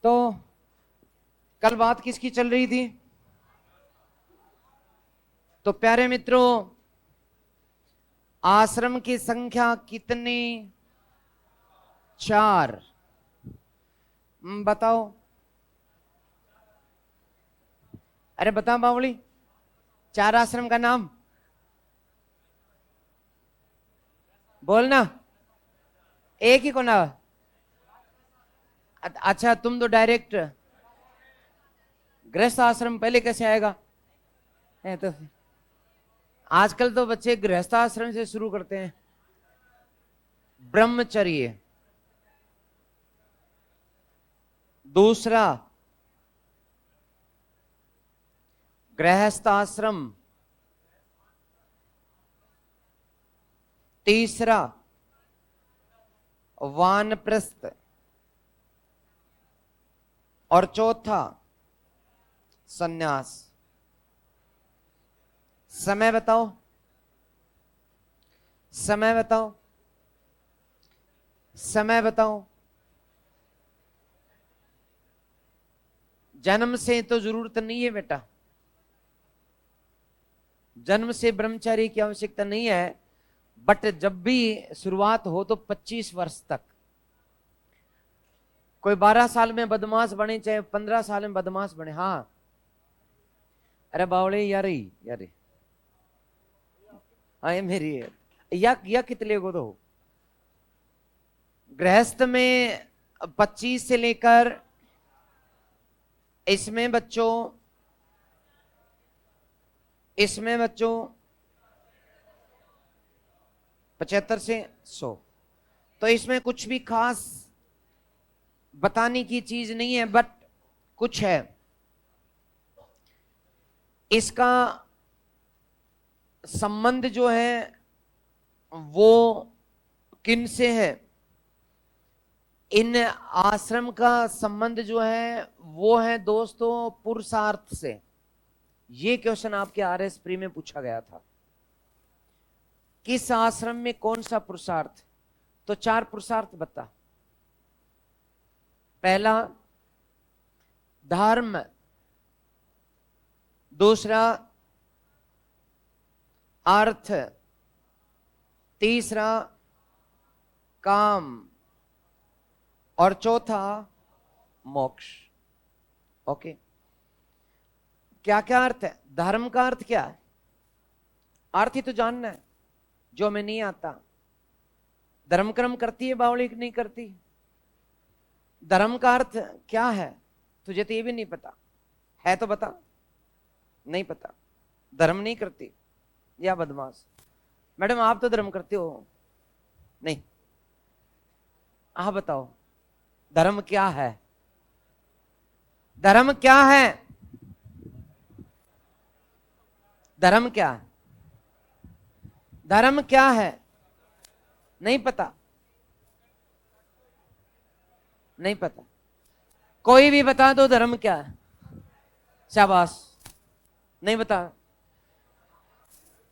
तो कल बात किसकी चल रही थी? तो प्यारे मित्रों, आश्रम की संख्या कितनी? 4। बताओ। अरे बताओ बावली, 4 आश्रम का नाम बोलना। एक ही को ना? अच्छा, तुम तो डायरेक्ट गृहस्थ आश्रम, पहले कैसे आएगा? तो आजकल तो बच्चे गृहस्थ आश्रम से शुरू करते हैं। ब्रह्मचर्य, दूसरा गृहस्थ आश्रम, तीसरा वानप्रस्थ, और चौथा सन्यास। समय बताओ, समय बताओ, समय बताओ। जन्म से तो जरूरत नहीं है बेटा, जन्म से ब्रह्मचारी की आवश्यकता नहीं है, बट जब भी शुरुआत हो तो 25 वर्ष तक। कोई 12 साल में बदमाश बने, चाहे 15 साल में बदमाश बने। हाँ, अरे बावड़े यार, यार हाँ, ये मेरी है। या कितने को तो गृहस्थ में 25 से लेकर, इसमें बच्चों 75 से 100। तो इसमें कुछ भी खास बताने की चीज नहीं है, बट कुछ है। इसका संबंध जो है वो किन से है? इन आश्रम का संबंध जो है वो है दोस्तों पुरुषार्थ से। ये क्वेश्चन आपके आरएस प्री में पूछा गया था, किस आश्रम में कौन सा पुरुषार्थ? तो 4 पुरुषार्थ बता। पहला धर्म, दूसरा अर्थ, तीसरा काम, और चौथा मोक्ष। ओके, क्या क्या अर्थ है? धर्म का अर्थ क्या है? अर्थ ही तो जानना है, जो हमें नहीं आता। धर्म कर्म करती है बावली कि नहीं करती? धर्म का अर्थ क्या है? तुझे तो ये भी नहीं पता है, तो बता। नहीं पता, धर्म नहीं करती या बदमाश। मैडम आप तो धर्म करते हो। नहीं, आप बताओ धर्म क्या है? धर्म क्या है? धर्म क्या है? धर्म क्या है? नहीं पता, नहीं पता। कोई भी बता दो धर्म क्या है। शाबाश, नहीं बता।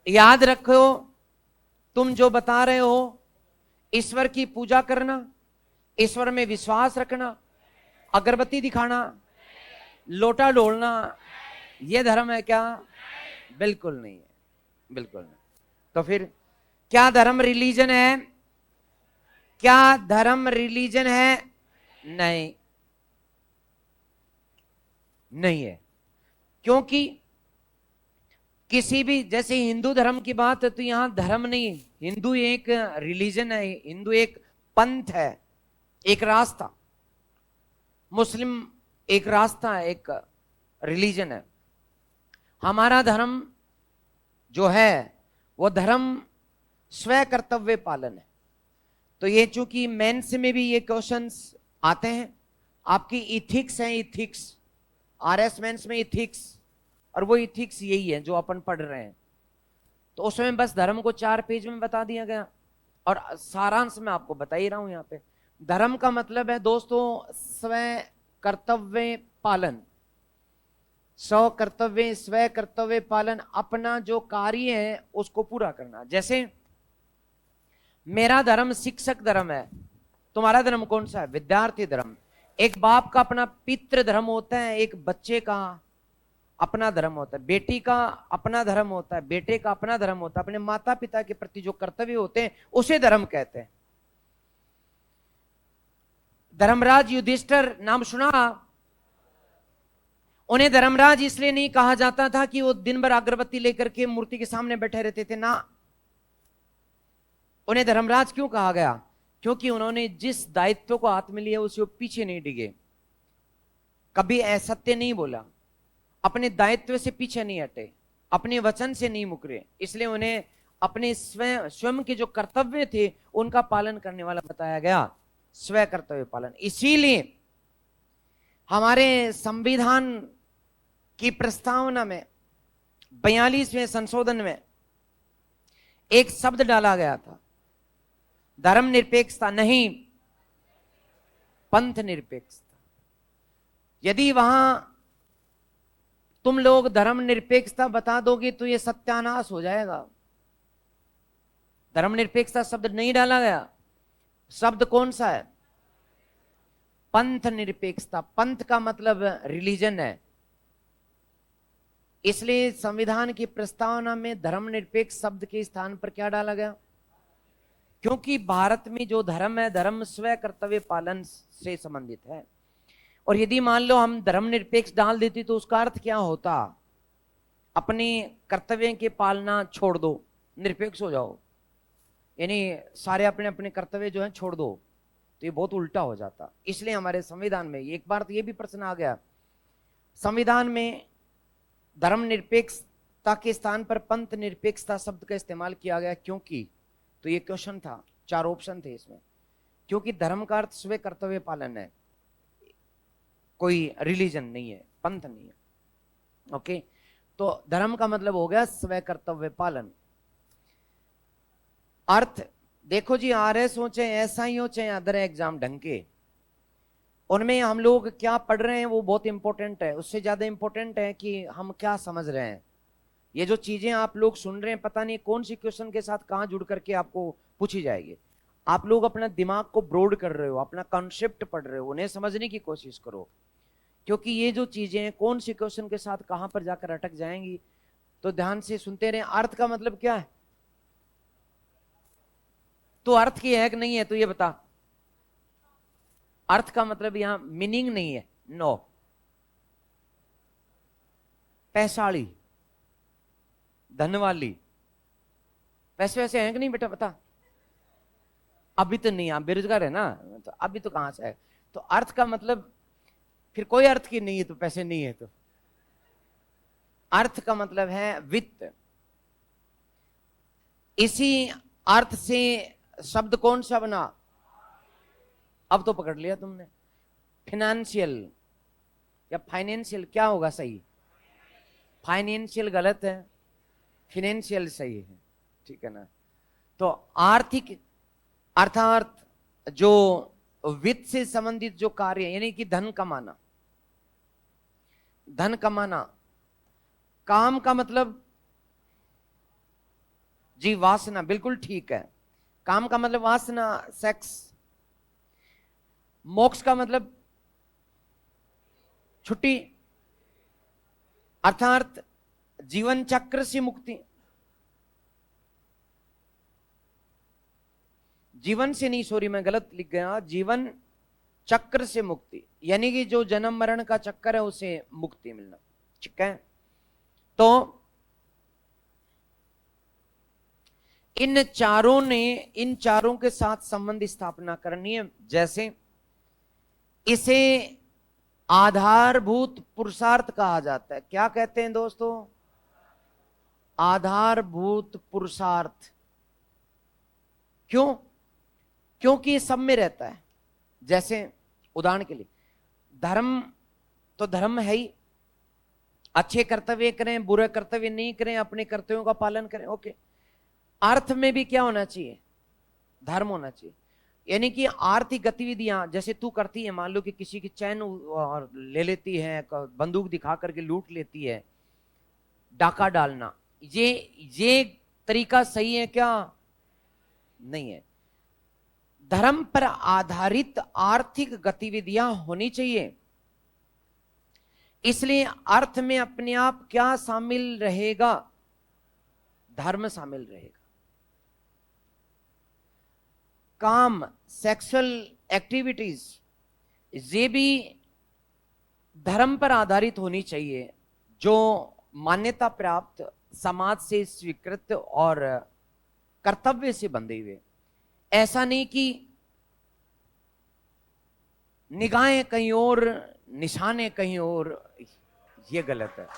याद रखो, तुम जो बता रहे हो, ईश्वर की पूजा करना, ईश्वर में विश्वास रखना, अगरबत्ती दिखाना, लोटा डोलना, यह धर्म है क्या? बिल्कुल नहीं है, बिल्कुल नहीं। तो फिर क्या धर्म रिलीजन है? क्या धर्म रिलीजन है? नहीं, नहीं है। क्योंकि किसी भी, जैसे हिंदू धर्म की बात है तो यहां धर्म नहीं, हिंदू एक रिलीजन है, हिंदू एक पंथ है, एक रास्ता। मुस्लिम एक रास्ता है, एक रिलीजन है। हमारा धर्म जो है वो धर्म स्व कर्तव्य पालन है। तो ये चूंकि मेंस में भी ये क्वेश्चंस आते हैं, आपकी इथिक्स है, इथिक्स आरएस मेंस में इथिक्स, और वो इथिक्स यही है जो अपन पढ़ रहे हैं। तो उसमें बस धर्म को 4 पेज में बता दिया गया, और सारांश में आपको बता ही रहा हूं यहां पे। धर्म का मतलब है दोस्तों स्व कर्तव्य पालन, स्व कर्तव्य, स्व कर्तव्य पालन, अपना जो कार्य है उसको पूरा करना। जैसे मेरा धर्म शिक्षक धर्म है, तुम्हारा धर्म कौन सा है? विद्यार्थी धर्म। एक बाप का अपना पितृ धर्म होता है, एक बच्चे का अपना धर्म होता है, बेटी का अपना धर्म होता है, बेटे का अपना धर्म होता है। अपने माता पिता के प्रति जो कर्तव्य होते हैं उसे धर्म कहते हैं। धर्मराज युधिष्ठिर नाम सुना? उन्हें धर्मराज इसलिए नहीं कहा जाता था कि वो दिन भर अगरबत्ती लेकर के मूर्ति के सामने बैठे रहते थे ना। उन्हें धर्मराज क्यों कहा गया? क्योंकि उन्होंने जिस दायित्व को हाथ में लिया उसे वो पीछे नहीं डिगे, कभी असत्य नहीं बोला, अपने दायित्व से पीछे नहीं हटे, अपने वचन से नहीं मुकरे, इसलिए उन्हें अपने स्वयं के जो कर्तव्य थे उनका पालन करने वाला बताया गया, स्व कर्तव्य पालन। इसीलिए हमारे संविधान की प्रस्तावना में 42वें संशोधन में एक शब्द डाला गया था, धर्मनिरपेक्षता नहीं, पंथ निरपेक्षता। यदि वहां तुम लोग धर्मनिरपेक्षता बता दोगे तो यह सत्यानाश हो जाएगा। धर्मनिरपेक्षता शब्द नहीं डाला गया। शब्द कौन सा है? पंथ निरपेक्षता। पंथ का मतलब रिलीजन है। इसलिए संविधान की प्रस्तावना में धर्मनिरपेक्ष शब्द के स्थान पर क्या डाला गया? क्योंकि भारत में जो धर्म है, धर्म स्व कर्तव्य पालन से संबंधित है। और यदि मान लो हम धर्मनिरपेक्ष डाल देती तो उसका अर्थ क्या होता? अपने कर्तव्य के पालना छोड़ दो, निरपेक्ष हो जाओ, यानी सारे अपने अपने कर्तव्य जो है छोड़ दो, तो ये बहुत उल्टा हो जाता। इसलिए हमारे संविधान में एक बार तो ये भी प्रश्न आ गया, संविधान में धर्मनिरपेक्षता के स्थान पर पंथ निरपेक्षता शब्द का इस्तेमाल किया गया। क्योंकि तो ये क्वेश्चन था, 4 ऑप्शन थे इसमें। क्योंकि धर्म का अर्थ स्व कर्तव्य पालन है, कोई रिलीजन नहीं है, पंथ नहीं है। ओके, तो धर्म का मतलब हो गया स्व कर्तव्य पालन। अर्थ देखो जी, RS हो चाहे SI हो चाहे अदर एग्जाम ढंग के, उनमें हम लोग क्या पढ़ रहे हैं वो बहुत इंपॉर्टेंट है। उससे ज्यादा इंपॉर्टेंट है कि हम क्या समझ रहे हैं। ये जो चीजें आप लोग सुन रहे हैं, पता नहीं कौन सी क्वेश्चन के साथ कहां जुड़ करके आपको पूछी जाएगी। आप लोग अपना दिमाग को ब्रॉड कर रहे हो, अपना कॉन्सेप्ट पढ़ रहे हो, उन्हें समझने की कोशिश करो। क्योंकि ये जो चीजें हैं कौन सी क्वेश्चन के साथ कहां पर जाकर अटक जाएंगी, तो ध्यान से सुनते रहे। अर्थ का मतलब क्या है? तो अर्थ की है कि नहीं है? तो ये बता। अर्थ का मतलब यहां मीनिंग नहीं है, नो। पैसाड़ी, धनवाली, पैसे वैसे हैं कि नहीं बेटा? बता। अभी तो नहीं, आप बेरोजगार है ना, तो अभी तो कहां से है? तो अर्थ का मतलब फिर कोई अर्थ की नहीं है तो पैसे नहीं है। तो अर्थ का मतलब है वित्त। इसी अर्थ से शब्द कौन सा बना? अब तो पकड़ लिया तुमने। फिनेंशियल या फाइनेंशियल, क्या होगा सही? फाइनेंशियल गलत है, फिनेंशियल सही है, ठीक है ना? तो आर्थिक अर्थात जो वित्त से संबंधित जो कार्य, यानी कि धन कमाना। धन कमाना, काम का मतलब जी वासना, बिल्कुल ठीक है। काम का मतलब वासना, सेक्स। मोक्ष का मतलब छुट्टी, अर्थात जीवन चक्र से मुक्ति। जीवन से नहीं, सॉरी मैं गलत लिख गया, जीवन चक्र से मुक्ति, यानी कि जो जन्म मरण का चक्कर है उसे मुक्ति मिलना, ठीक है? तो इन चारों के साथ संबंध स्थापना करनी है। जैसे इसे आधारभूत पुरुषार्थ कहा जाता है। क्या कहते हैं दोस्तों? आधारभूत पुरुषार्थ। क्यों? क्योंकि सब में रहता है। जैसे उदाहरण के लिए धर्म, तो धर्म है ही, अच्छे कर्तव्य करें, बुरे कर्तव्य नहीं करें, अपने कर्तव्यों का पालन करें, ओके। अर्थ में भी क्या होना चाहिए? धर्म होना चाहिए। यानी कि आर्थिक गतिविधियां जैसे तू करती है, मान लो कि किसी की चैन ले लेती है, बंदूक दिखा करके लूट लेती है, डाका डालना, ये तरीका सही है क्या? नहीं है। धर्म पर आधारित आर्थिक गतिविधियां होनी चाहिए। इसलिए अर्थ में अपने आप क्या शामिल रहेगा? धर्म शामिल रहेगा। काम, सेक्सुअल एक्टिविटीज, ये भी धर्म पर आधारित होनी चाहिए, जो मान्यता प्राप्त, समाज से स्वीकृत और कर्तव्य से बंधे हुए। ऐसा नहीं कि निगाहें कहीं और, निशाने कहीं और। ये गलत है,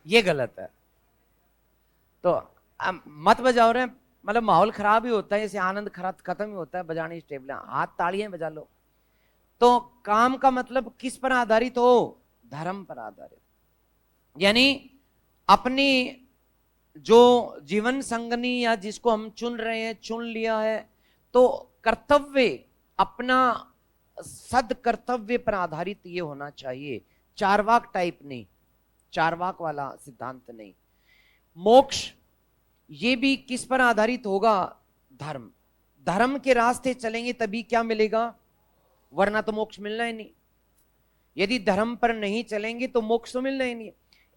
ये गलत है। तो मत बजाओ रहे, मतलब माहौल खराब ही होता है, जैसे आनंद खत्म ही होता है बजाने स्टेबल, हाथ तालियां बजा लो। तो काम का मतलब किस पर आधारित हो? धर्म पर आधारित। यानी अपनी जो जीवन संगनी या जिसको हम चुन रहे हैं, चुन लिया है, तो कर्तव्य अपना सद कर्तव्य पर आधारित ये होना चाहिए। चारवाक टाइप नहीं, चारवाक वाला सिद्धांत नहीं। मोक्ष ये भी किस पर आधारित होगा? धर्म। धर्म के रास्ते चलेंगे तभी क्या मिलेगा, वरना तो मोक्ष मिलना ही नहीं। यदि धर्म पर नहीं चलेंगे तो मोक्ष तो मिलना ही नहीं।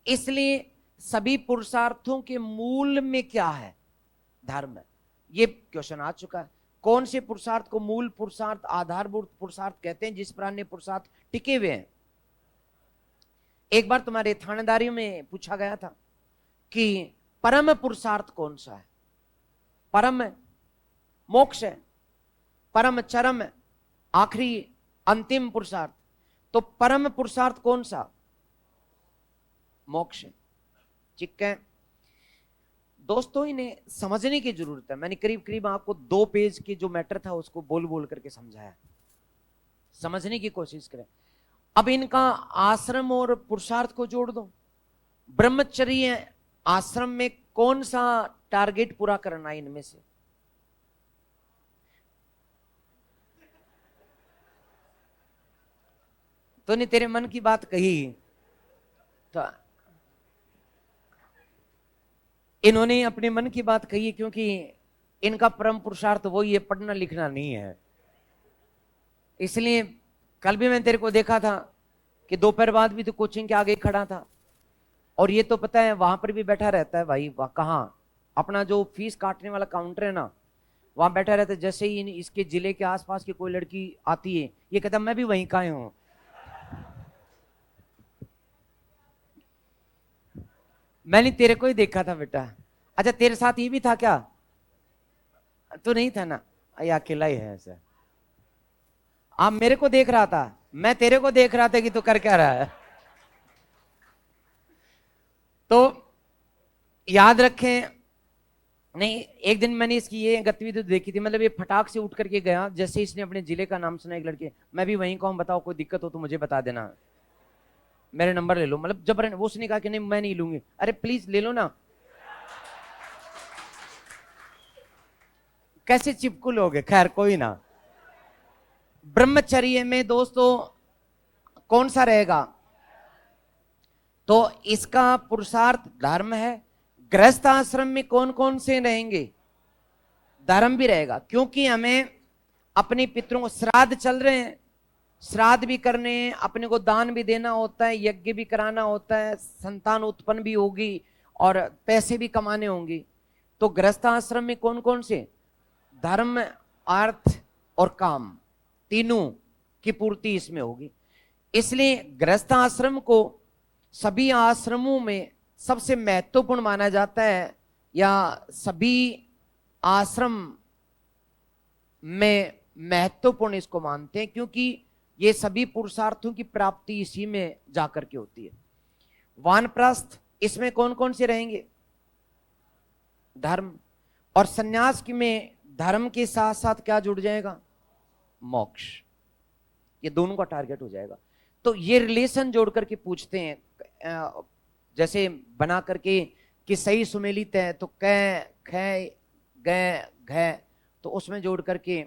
इसलिए सभी पुरुषार्थों के मूल में क्या है? धर्म है। ये क्वेश्चन आ चुका है। कौन से पुरुषार्थ को मूल पुरुषार्थ, आधारभूत पुरुषार्थ कहते हैं, जिस पर अन्य पुरुषार्थ टिके हुए हैं? एक बार तुम्हारे थानेदारी में पूछा गया था कि परम पुरुषार्थ कौन सा है? परम है, मोक्ष है, परम चरम है, आखिरी अंतिम पुरुषार्थ। तो परम पुरुषार्थ कौन सा? मोक्ष है। ठीक है दोस्तों, इन्हें समझने की जरूरत है। मैंने करीब करीब आपको 2 पेज की जो मैटर था उसको बोल बोल करके समझाया। समझने की कोशिश करें। अब इनका आश्रम और पुरुषार्थ को जोड़ दो। ब्रह्मचर्य आश्रम में कौन सा टारगेट पूरा करना है इनमें से? तो नहीं तेरे मन की बात कही तो इन्होंने अपने मन की बात कही, क्योंकि इनका परम पुरुषार्थ वही है, पढ़ना लिखना नहीं है। इसलिए कल भी मैंने तेरे को देखा था कि दोपहर बाद भी तो कोचिंग के आगे खड़ा था, और ये तो पता है वहां पर भी बैठा रहता है भाई। कहाँ? अपना जो फीस काटने वाला काउंटर है ना, वहां बैठा रहता है। जैसे ही इसके जिले के आसपास की कोई लड़की आती है, ये कहता मैं भी वहीं का हूं। मैंने तेरे को ही देखा था बेटा। अच्छा तेरे साथ ये भी था क्या? तो नहीं था ना, ये अकेला ही है ऐसा। आप मेरे को देख रहा था, मैं तेरे को देख रहा था कि तू कर क्या रहा है। तो याद रखें। नहीं, एक दिन मैंने इसकी ये गतिविधि देखी थी, मतलब ये फटाक से उठ करके गया, जैसे इसने अपने जिले का नाम सुना, एक लड़के, मैं भी वहीं का हूं, बताओ कोई दिक्कत हो तो मुझे बता देना, मेरे नंबर ले लो। मतलब जबर वो उसने कहा कि नहीं मैं नहीं लूंगी। अरे प्लीज ले लो ना। कैसे चिपकू लोगे? खैर कोई ना। ब्रह्मचर्य में दोस्तों कौन सा रहेगा? तो इसका पुरुषार्थ धर्म है। गृहस्थ आश्रम में कौन कौन से रहेंगे? धर्म भी रहेगा, क्योंकि हमें अपने पितरों को, श्राद्ध चल रहे हैं, श्राद्ध भी करने हैं, अपने को दान भी देना होता है, यज्ञ भी कराना होता है, संतान उत्पन्न भी होगी और पैसे भी कमाने होंगे। तो गृहस्थ आश्रम में कौन कौन से? धर्म, अर्थ और काम, तीनों की पूर्ति इसमें होगी। इसलिए गृहस्थ आश्रम को सभी आश्रमों में सबसे महत्वपूर्ण माना जाता है, या सभी आश्रम में महत्वपूर्ण इसको मानते हैं, क्योंकि ये सभी पुरुषार्थों की प्राप्ति इसी में जाकर के होती है। वानप्रस्थ इसमें कौन कौन से रहेंगे? धर्म। और सन्यास में धर्म के साथ साथ क्या जुड़ जाएगा? मोक्ष। ये दोनों का टारगेट हो जाएगा। तो ये रिलेशन जोड़ करके पूछते हैं, जैसे बना करके कि सही सुमेलित है तो कै ख ग घ, तो उसमें जोड़ करके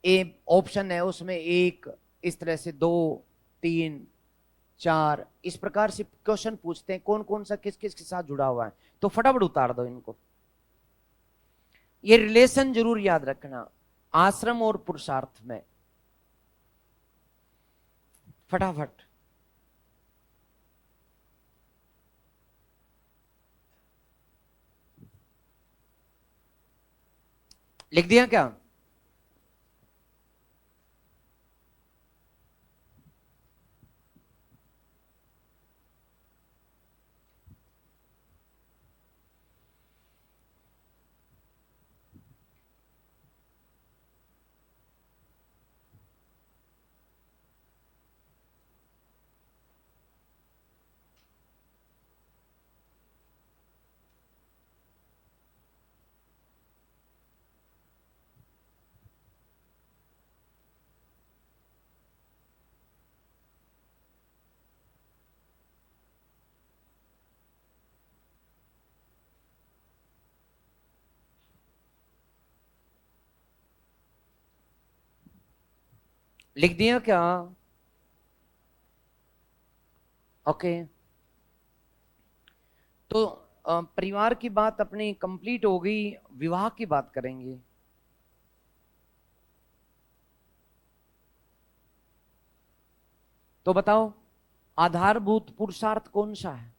ए ऑप्शन है, उसमें एक, इस तरह से 2 3 4, इस प्रकार से क्वेश्चन पूछते हैं कौन कौन सा किस किस के साथ जुड़ा हुआ है। तो फटाफट उतार दो इनको। ये रिलेशन जरूर याद रखना आश्रम और पुरुषार्थ में। फटाफट लिख दिया क्या? लिख दिया क्या? ओके। तो परिवार की बात अपनी कंप्लीट हो गई, विवाह की बात करेंगे। तो बताओ आधारभूत पुरुषार्थ कौन सा है?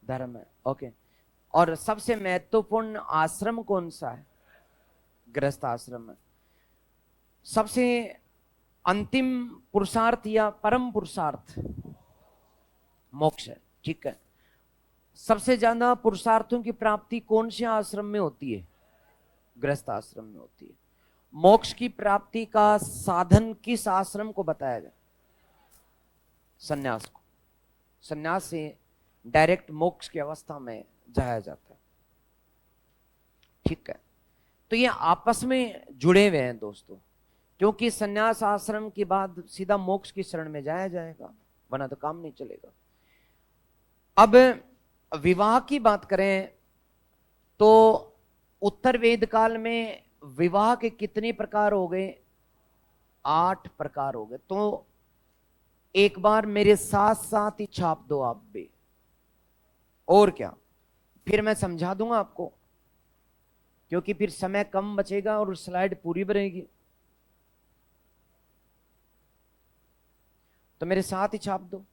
धर्म है। ओके। और सबसे महत्वपूर्ण आश्रम कौन सा है? गृहस्थ आश्रम है। सबसे अंतिम पुरुषार्थ या परम पुरुषार्थ मोक्ष है। ठीक है। सबसे ज्यादा पुरुषार्थों की प्राप्ति कौन से आश्रम में होती है? गृहस्थ आश्रम में होती है। मोक्ष की प्राप्ति का साधन किस आश्रम को बताया गया? सन्यास को। सन्यास से डायरेक्ट मोक्ष की अवस्था में जाया जाता है। ठीक है। तो ये आपस में जुड़े हुए हैं दोस्तों, क्योंकि सन्यास आश्रम के बाद सीधा मोक्ष की शरण में जाया जाएगा, वरना तो काम नहीं चलेगा। अब विवाह की बात करें तो उत्तर वेद काल में विवाह के कितने प्रकार हो गए? 8 प्रकार हो गए। तो एक बार मेरे साथ साथ ही छाप दो आप भी, और क्या, फिर मैं समझा दूंगा आपको, क्योंकि फिर समय कम बचेगा और स्लाइड पूरी बनेगी। तो मेरे साथ ही छाप दो।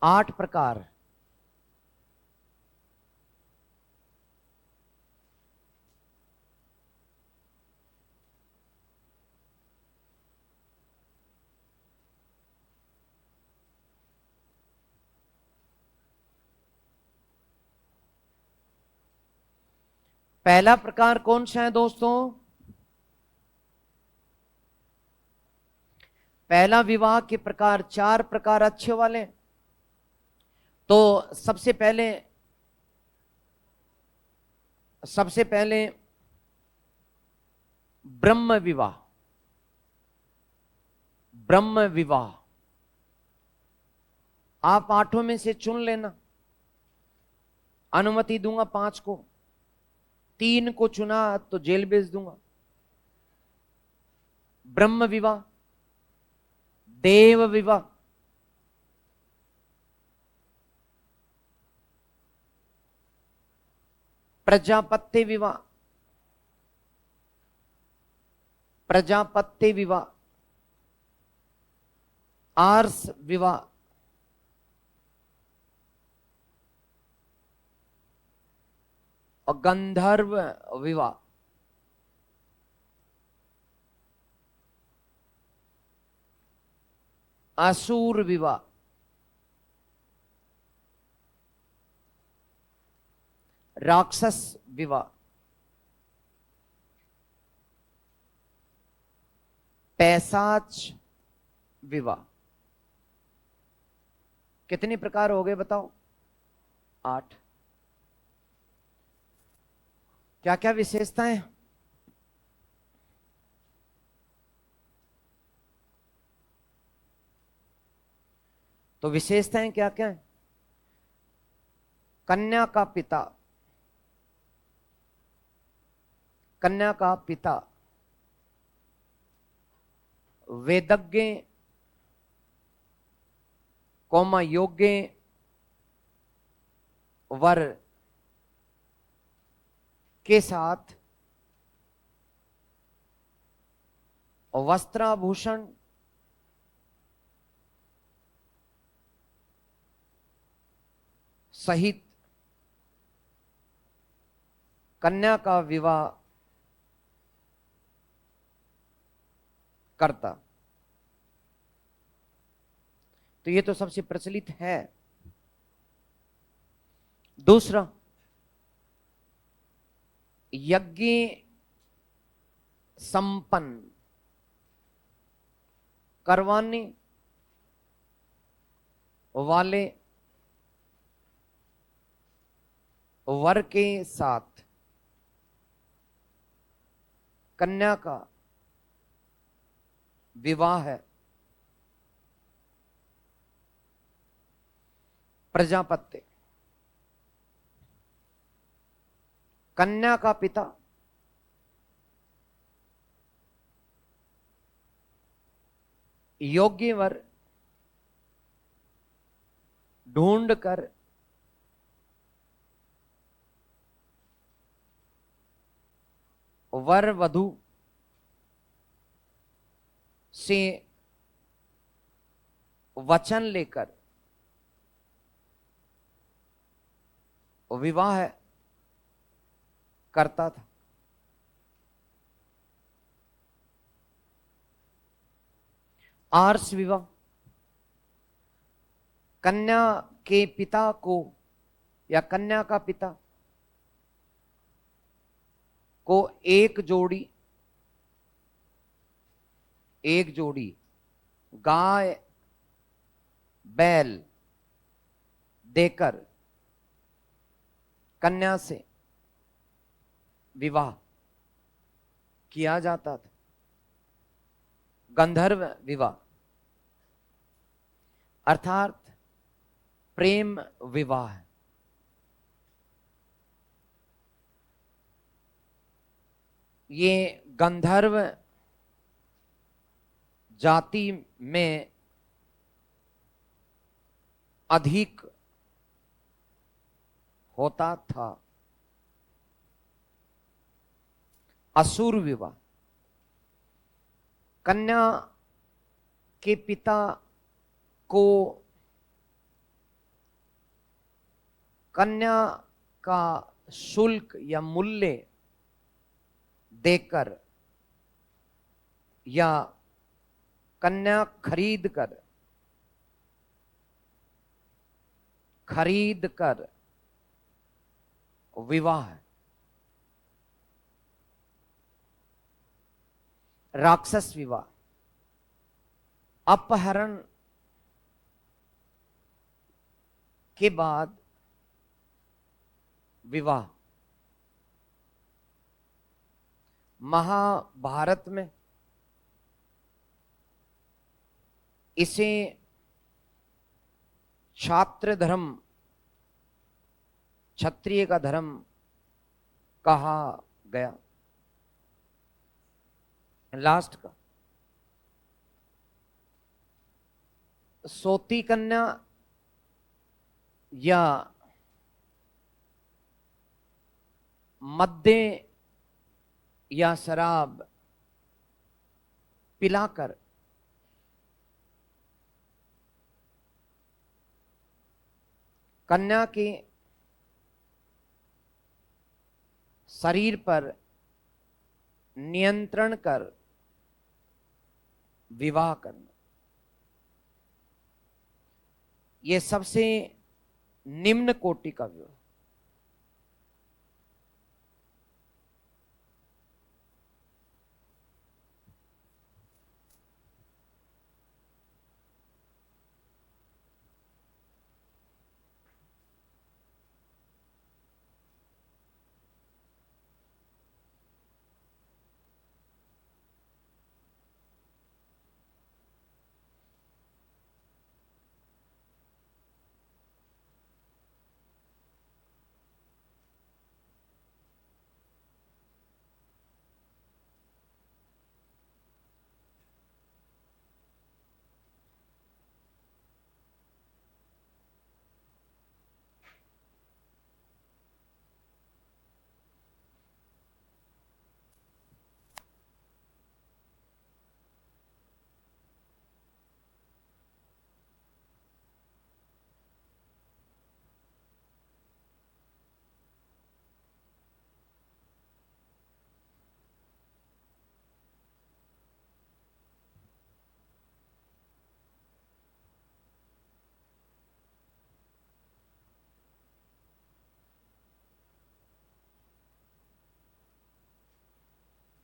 आठ प्रकार। पहला प्रकार कौन सा है दोस्तों? पहला विवाह के प्रकार 4 प्रकार अच्छे वाले। तो सबसे पहले ब्रह्म विवाह। ब्रह्म विवाह आप 8 में से चुन लेना, अनुमति दूंगा 5 को, 3 को चुना तो जेल भेज दूंगा। ब्रह्म विवाह, देव विवाह, प्रजापत्य विवाह, प्रजापत्य विवाह, आर्ष विवाह, और गंधर्व विवाह। असुर विवाह, राक्षस विवाह, पैशाच विवाह। कितने प्रकार हो गए बताओ? 8। क्या क्या विशेषताएं? तो विशेषताएं क्या क्या है? कन्या का पिता, कन्या का पिता वेदज्ञ कौमा योग्य वर के साथ वस्त्राभूषण सहित कन्या का विवाह करता। तो ये तो सबसे प्रचलित है। दूसरा, यज्ञ संपन्न करवाने वाले वर के साथ कन्या का विवाह है। प्रजापत्य, कन्या का पिता योग्य वर ढूंढ कर वर वधु से वचन लेकर विवाह करता था। आर्ष विवाह, कन्या के पिता को या कन्या का पिता को एक जोड़ी गाय बैल देकर कन्या से विवाह किया जाता था। गंधर्व विवाह अर्थात प्रेम विवाह। ये गंधर्व जाति में अधिक होता था। असुर विवाह, कन्या के पिता को कन्या का शुल्क या मूल्य देकर या कन्या खरीद कर विवाह। राक्षस विवाह, अपहरण के बाद विवाह। महाभारत में इसे छात्र धर्म, क्षत्रिय का धर्म कहा गया। लास्ट का, सोती कन्या या मद्य या शराब पिलाकर कन्या के शरीर पर नियंत्रण कर विवाह करना, यह सबसे निम्न कोटि का विवाह।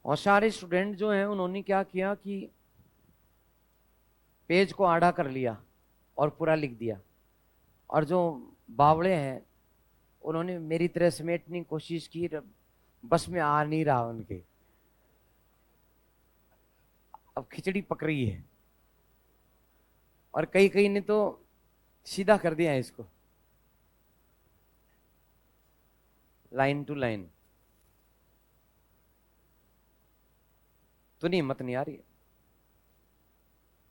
और सारे स्टूडेंट जो हैं उन्होंने क्या किया कि पेज को आड़ा कर लिया और पूरा लिख दिया, और जो बावड़े हैं उन्होंने मेरी तरह समेटने की कोशिश की, बस में आ नहीं रहा उनके, अब खिचड़ी पक रही है। और कई कई ने तो सीधा कर दिया है इसको, लाइन टू लाइन, तो नहीं हिम्मत नहीं आ रही है,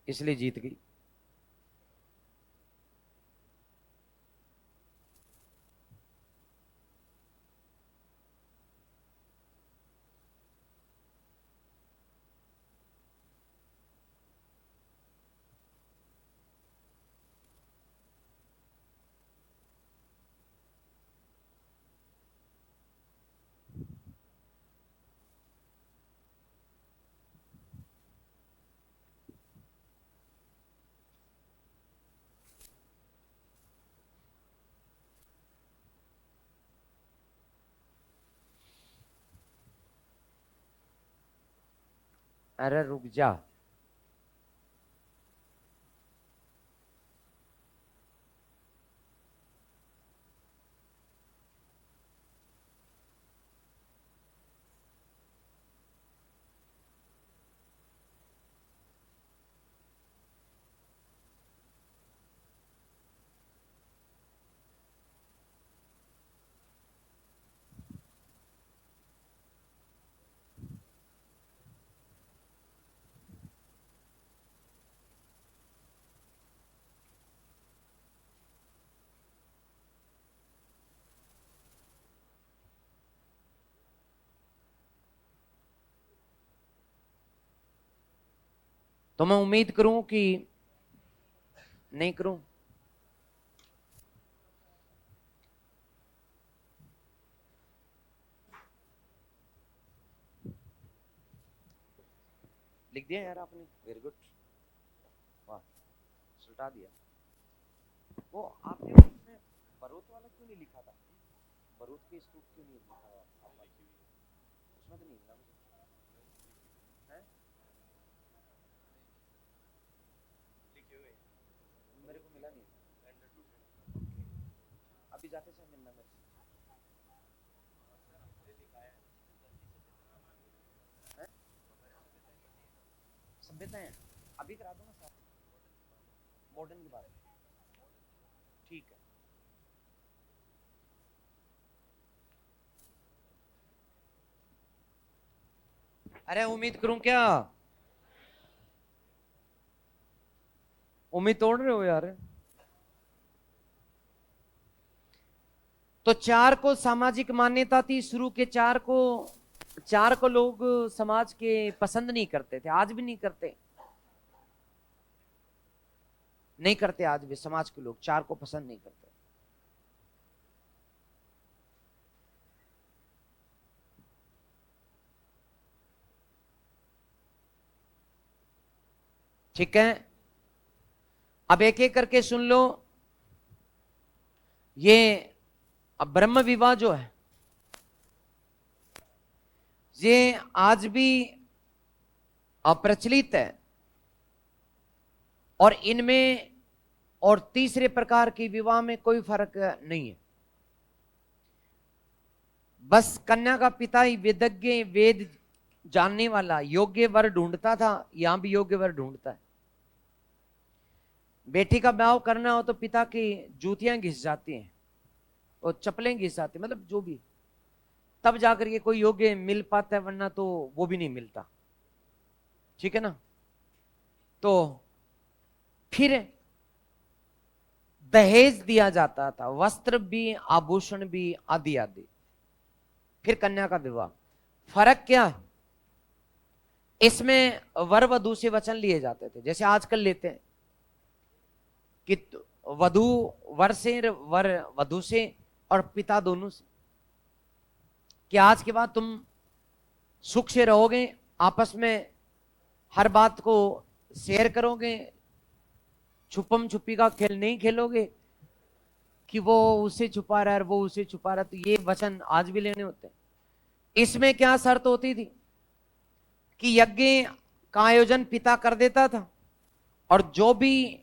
इसलिए जीत गई। अरे रुक जा, तो मैं उम्मीद करूं कि नहीं करूं। लिख दिया यार आपने, वेरी गुड, वाह, सुलटा दिया। वो आपने उसमें बरूद वाला क्यों नहीं लिखा था? बरूद के स्तूप क्यों नहीं लिखा था आपने? उसमें तो नहीं मिला मुझे, है? लिखे हुए मेरे को मिला नहीं। अभी जाते से मिलना मेरे से, हैं? सभ्यताएं अभी करा दो ना साथ, मॉडर्न के बारे में, ठीक है। अरे उम्मीद करूं क्या? उम्मीद तोड़ रहे हो यार। तो चार को सामाजिक मान्यता थी शुरू के, चार को लोग समाज के पसंद नहीं करते थे, आज भी नहीं करते, नहीं करते, आज भी समाज के लोग चार को पसंद नहीं करते। ठीक है, अब एक एक करके सुन लो। ये अब ब्रह्म विवाह जो है, ये आज भी अप्रचलित है, और इनमें और तीसरे प्रकार की विवाह में कोई फर्क नहीं है। बस कन्या का पिता ही वेदज्ञ, वेद जानने वाला योग्य वर ढूंढता था, यहां भी योग्य वर ढूंढता है। बेटी का ब्याह करना हो तो पिता की जूतियां घिस जाती हैं और चप्पलें घिस जाती, मतलब जो भी, तब जाकर के कोई योग्य मिल पाता है, वरना तो वो भी नहीं मिलता। ठीक है ना? तो फिर दहेज दिया जाता था, वस्त्र भी, आभूषण भी, आदि आदि। फिर कन्या का विवाह। फर्क क्या है इसमें? वर वधु से वचन लिए जाते थे, जैसे आजकल लेते हैं कि वधु वर से, वर वधु से, और पिता दोनों से, कि आज के बाद तुम सुख से रहोगे, आपस में हर बात को शेयर करोगे, छुपम छुपी का खेल नहीं खेलोगे कि वो उसे छुपा रहा है वो उसे छुपा रहा है। तो ये वचन आज भी लेने होते हैं। इसमें क्या शर्त होती थी? कि यज्ञ का आयोजन पिता कर देता था, और जो भी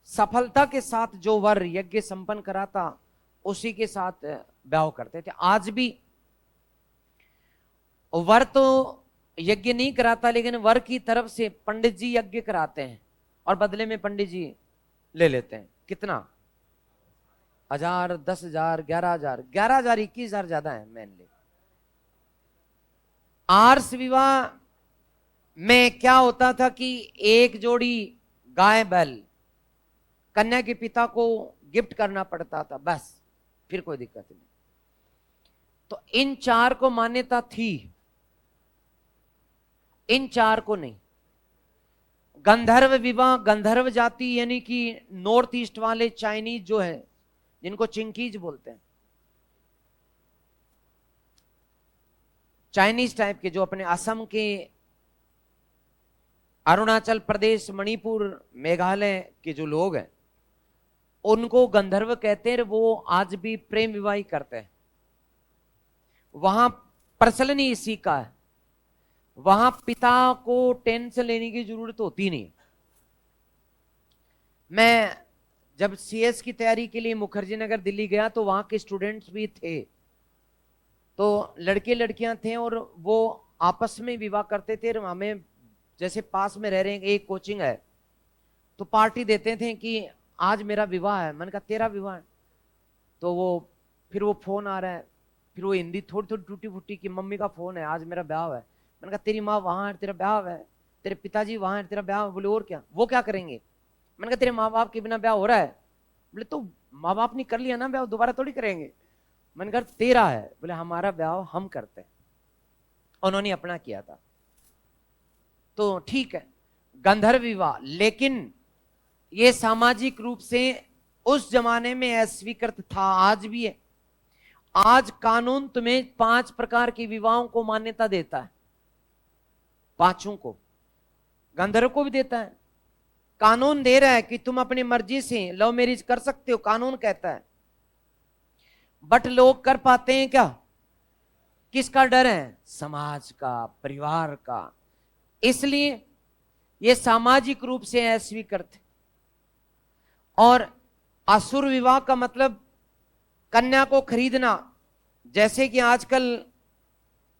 सफलता के साथ जो वर यज्ञ संपन्न कराता उसी के साथ ब्याह करते थे। आज भी वर तो यज्ञ नहीं कराता, लेकिन वर की तरफ से पंडित जी यज्ञ कराते हैं और बदले में पंडित जी ले लेते हैं। कितना? 1000, 10,000, 11,000, 11,000, 21,000 ज्यादा है मेनली। आर्ष विवाह में क्या होता था कि एक जोड़ी गाय बैल कन्या के पिता को गिफ्ट करना पड़ता था, बस, फिर कोई दिक्कत नहीं। तो इन 4 को मान्यता थी, इन 4 को नहीं। गंधर्व विवाह, गंधर्व जाति यानी कि नॉर्थ ईस्ट वाले चाइनीज जो है, जिनको चिंकीज बोलते हैं, चाइनीज टाइप के, जो अपने असम के, अरुणाचल प्रदेश, मणिपुर, मेघालय के जो लोग हैं, उनको गंधर्व कहते हैं। वो आज भी प्रेम विवाह करते हैं। वहां प्रचलन ही इसी का है। वहां पिता को टेंशन लेने की जरूरत होती नहीं। मैं जब सीएस की तैयारी के लिए मुखर्जी नगर दिल्ली गया तो वहां के स्टूडेंट्स भी थे, तो लड़के लड़कियां थे और वो आपस में विवाह करते थे। हमें जैसे पास में रह रहे हैं, एक कोचिंग है, तो पार्टी देते थे कि आज मेरा विवाह है। मैंने कहा तेरा विवाह है? तो वो फिर वो फोन आ रहा है, फिर वो हिंदी थोड़ी थोड़ी टूटी फूटी की, मम्मी का फोन है, आज मेरा ब्याह है। मैंने कहा तेरी माँ वहां है, तेरा ब्याह है, तेरे पिताजी वहां है, तेरा ब्याह है। बोले और क्या? वो क्या करेंगे? मैंने कहा तेरे माँ बाप के बिना ब्याह हो रहा है? बोले तो माँ बाप ने कर लिया ना ब्याह, दोबारा थोड़ी करेंगे। मैंने कहा तेरा है? बोले हमारा ब्याह हम करते हैं। उन्होंने अपना किया था, तो ठीक है, गंधर्व विवाह। लेकिन ये सामाजिक रूप से उस जमाने में अस्वीकृत था, आज भी है। आज कानून तुम्हें 5 प्रकार के विवाहों को मान्यता देता है, 5 को, गंधर्व को भी देता है। कानून दे रहा है कि तुम अपनी मर्जी से लव मैरिज कर सकते हो, कानून कहता है। बट लोग कर पाते हैं क्या? किसका डर है? समाज का, परिवार का। इसलिए ये सामाजिक रूप से अस्वीकृत है। और असुर विवाह का मतलब कन्या को खरीदना, जैसे कि आजकल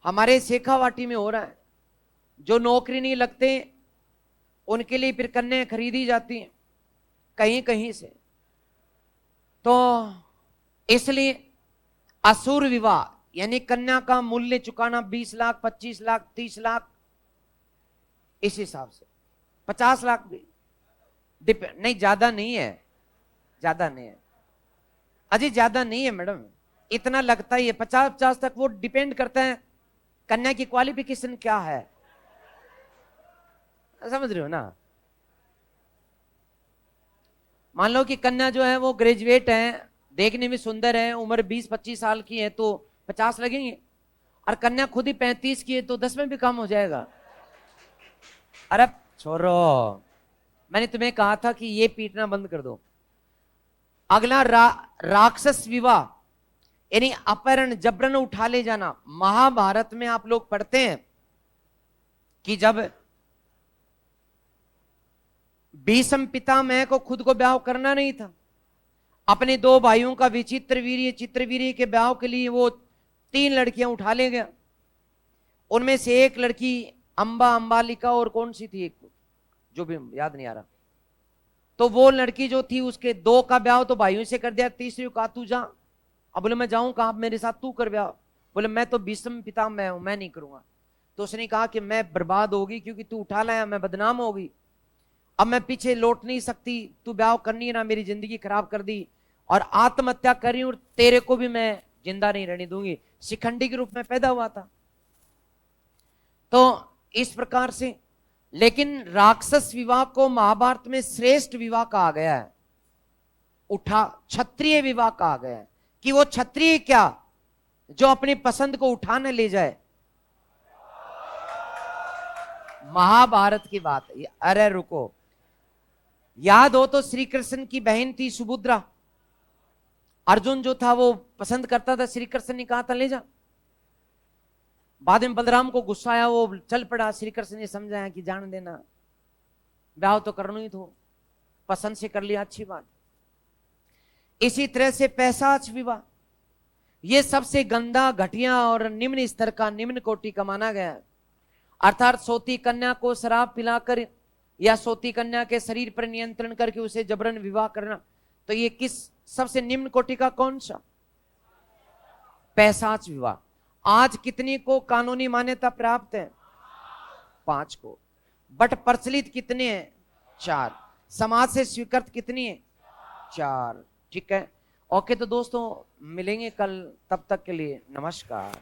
हमारे शेखावाटी में हो रहा है। जो नौकरी नहीं लगते उनके लिए फिर कन्याएं खरीदी जाती हैं कहीं कहीं से। तो इसलिए असुर विवाह यानी कन्या का मूल्य चुकाना 20 लाख, 25 लाख, 30 लाख, इस हिसाब से 50 लाख भी डिपेंड। नहीं, ज्यादा नहीं है, ज्यादा नहीं है अजी, ज्यादा नहीं है मैडम, इतना लगता ही है। 50-50 तक वो डिपेंड करता है कन्या की क्वालिफिकेशन क्या है, समझ रहे हो ना। मान लो कि कन्या जो है वो ग्रेजुएट है, देखने में सुंदर है, उम्र 20-25 साल की है, तो 50 लगेंगे। और कन्या खुद ही 35 की है तो 10 में भी कम हो जाएगा। अरे छोड़ो, मैंने तुम्हें कहा था कि ये पीटना बंद कर दो। अगला राक्षस विवाह यानी अपहरण, जबरन उठा ले जाना। महाभारत में आप लोग पढ़ते हैं कि जब भीष्म पितामह को खुद को ब्याह करना नहीं था, अपने 2 भाइयों का विचित्रवीर्य चित्रवीर्य के ब्याह के लिए वो 3 लड़कियां उठा ले गया। उनमें से एक लड़की अंबालिका, और कौन सी थी एक, जो भी याद नहीं आ रहा। तो वो लड़की जो थी, उसके 2 का ब्याह तो भाइयों से कर दिया, तीसरी को कहा तू जा। अब बोले मैं जाऊं कहां, मेरे साथ तू कर ब्याह। बोले मैं तो भीष्म पितामह हूं, मैं नहीं करूंगा। तो उसने कहा कि मैं बर्बाद होगी क्योंकि तू उठा लाया, मैं बदनाम होगी, अब मैं पीछे लौट नहीं सकती, तू ब्याह करनी है ना, मेरी जिंदगी खराब कर दी और आत्महत्या कर रही हूं, और तेरे को भी मैं जिंदा नहीं रहने दूंगी। शिखंडी के रूप में पैदा हुआ था। तो इस प्रकार से, लेकिन राक्षस विवाह को महाभारत में श्रेष्ठ विवाह कहा गया है, उठा क्षत्रिय विवाह कहा गया है। कि वो क्षत्रिय क्या, जो अपनी पसंद को उठाने ले जाए। महाभारत की बात है। अरे रुको, याद हो तो श्री कृष्ण की बहन थी सुभद्रा, अर्जुन जो था वो पसंद करता था, श्री कृष्ण ने कहा था ले जा। बाद में बलराम को गुस्सा आया, वो चल पड़ा। श्री कृष्ण ने समझाया कि जान देना, ब्याह तो करना ही तो, पसंद से कर लिया, अच्छी बात। इसी तरह से पैशाच विवाह, ये सबसे गंदा, घटिया और निम्न स्तर का, निम्न कोटि का माना गया है। अर्थात सोती कन्या को शराब पिलाकर या सोती कन्या के शरीर पर नियंत्रण करके उसे जबरन विवाह करना, तो ये किस सबसे निम्न कोटि का, कौन सा? पैशाच विवाह। आज कितनी को कानूनी मान्यता प्राप्त है? 5 को। बट प्रचलित कितने हैं? 4। समाज से स्वीकृत कितनी है? 4। ठीक है, ओके। तो दोस्तों मिलेंगे कल, तब तक के लिए नमस्कार।